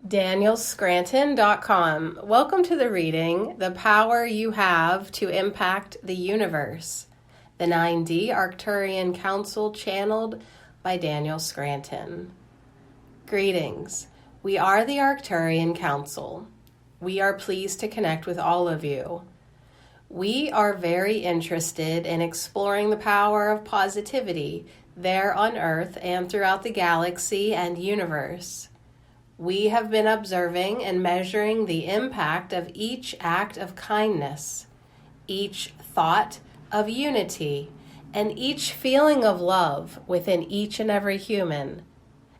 DanielScranton.com. Welcome to the reading, The Power You Have to Impact the Universe. The 9D Arcturian Council channeled by Daniel Scranton. Greetings. We are the Arcturian Council. We are pleased to connect with all of you. We are very interested in exploring the power of positivity there on Earth and throughout the galaxy and universe. We have been observing and measuring the impact of each act of kindness, each thought of unity, and each feeling of love within each and every human.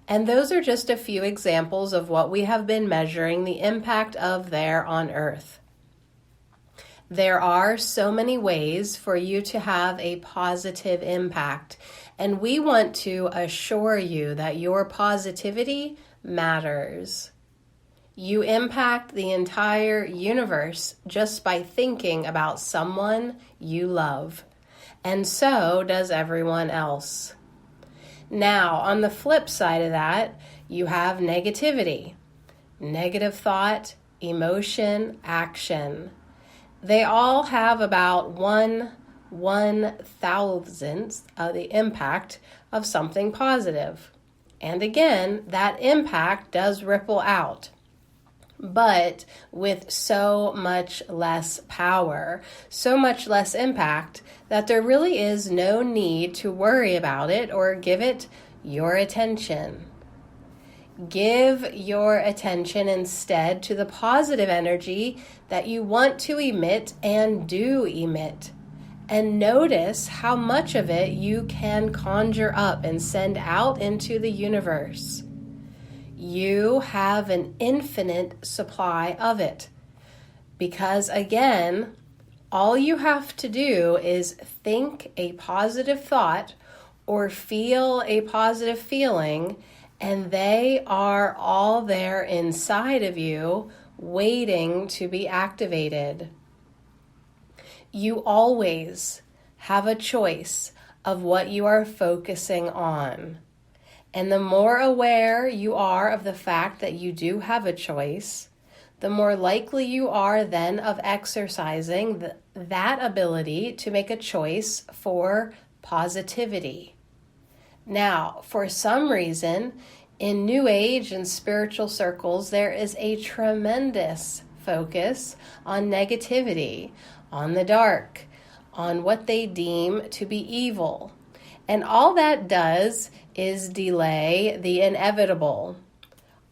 And those are just a few examples of what we have been measuring the impact of there on Earth. There are so many ways for you to have a positive impact, and we want to assure you that your positivity matters. You impact the entire universe just by thinking about someone you love, and so does everyone else. Now, on the flip side of that, you have negativity, negative thought, emotion, action. They all have about 1/1000th of the impact of something positive. And again, that impact does ripple out, but with so much less power, so much less impact, that there really is no need to worry about it or give it your attention. Give your attention instead to the positive energy that you want to emit and do emit. And notice how much of it you can conjure up and send out into the universe. You have an infinite supply of it. Because again, all you have to do is think a positive thought or feel a positive feeling, and they are all there inside of you waiting to be activated. You always have a choice of what you are focusing on. And the more aware you are of the fact that you do have a choice, the more likely you are then of exercising that ability to make a choice for positivity. Now, for some reason, in New Age and spiritual circles, there is a tremendous focus on negativity, on the dark, on what they deem to be evil. And all that does is delay the inevitable.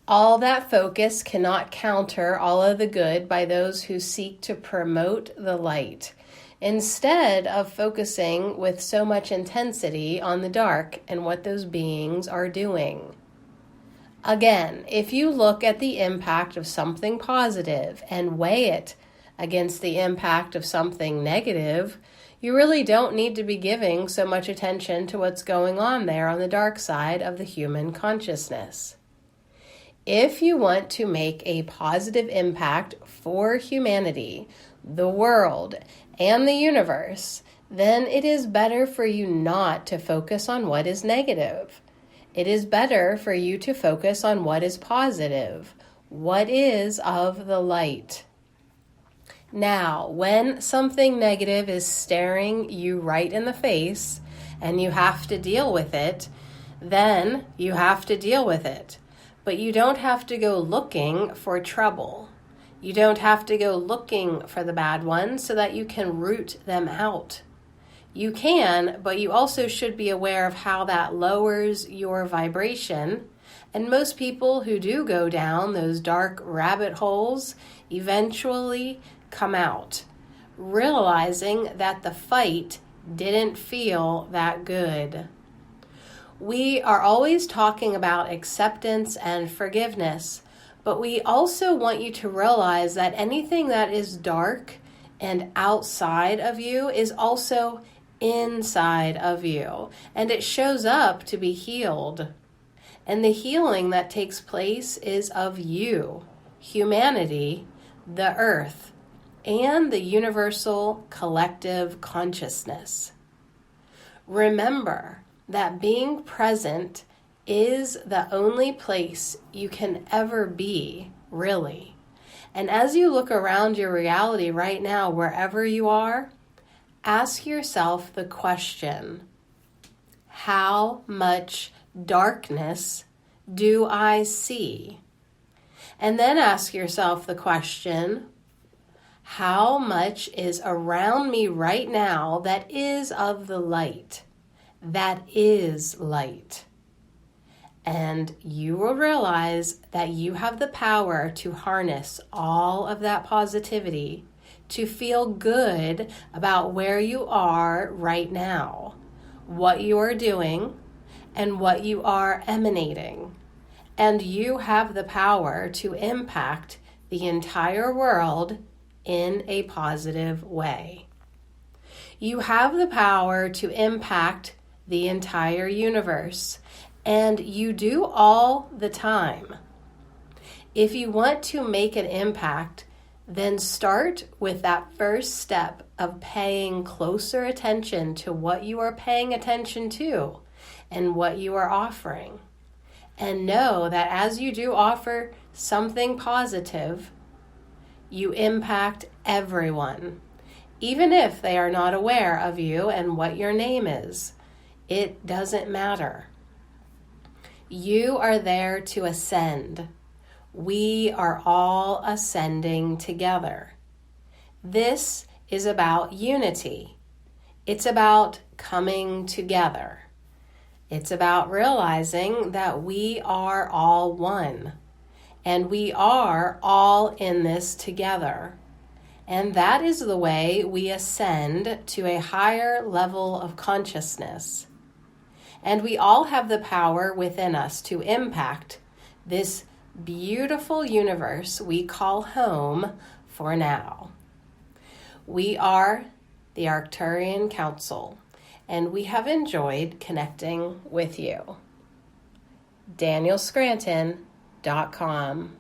All that focus cannot counter all of the good by those who seek to promote the light, instead of focusing with so much intensity on the dark and what those beings are doing. Again, if you look at the impact of something positive and weigh it against the impact of something negative, you really don't need to be giving so much attention to what's going on there on the dark side of the human consciousness. If you want to make a positive impact for humanity, the world, and the universe, then it is better for you not to focus on what is negative. It is better for you to focus on what is positive, what is of the light. Now, when something negative is staring you right in the face and you have to deal with it, then you have to deal with it. But you don't have to go looking for trouble. You don't have to go looking for the bad ones so that you can root them out. You can, but you also should be aware of how that lowers your vibration. And most people who do go down those dark rabbit holes eventually come out, realizing that the fight didn't feel that good. We are always talking about acceptance and forgiveness, but we also want you to realize that anything that is dark and outside of you is also inside of you, and it shows up to be healed. And the healing that takes place is of you, humanity, the earth, and the universal collective consciousness. Remember that being present is the only place you can ever be, really. And as you look around your reality right now, wherever you are, ask yourself the question, how much darkness do I see? And then ask yourself the question, how much is around me right now that is of the light, that is light? And you will realize that you have the power to harness all of that positivity, to feel good about where you are right now, what you are doing, and what you are emanating. And you have the power to impact the entire world in a positive way. You have the power to impact the entire universe, and you do all the time. If you want to make an impact, then start with that first step of paying closer attention to what you are paying attention to and what you are offering. And know that as you do offer something positive, you impact everyone, even if they are not aware of you and what your name is. It doesn't matter. You are there to ascend. We are all ascending together. This is about unity. It's about coming together. It's about realizing that we are all one, and we are all in this together. And that is the way we ascend to a higher level of consciousness. And we all have the power within us to impact this beautiful universe we call home for now. We are the Arcturian Council, and we have enjoyed connecting with you. DanielScranton.com